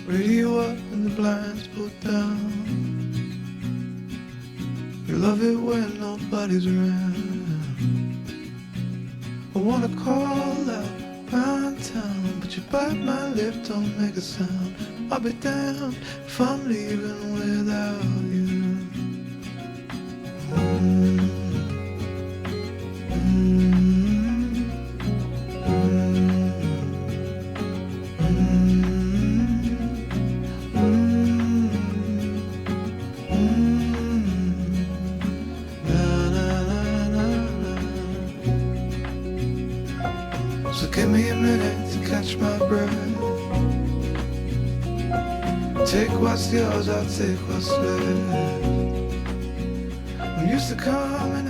Radio up and the blinds pulled down. You love it when nobody's around. I wanna call out round town, but you bite my lip, don't make a sound. I'll be damned if I'm leaving without you. So give me a minute to catch my breath. Take what's yours, I'll take what's left. I'm used to coming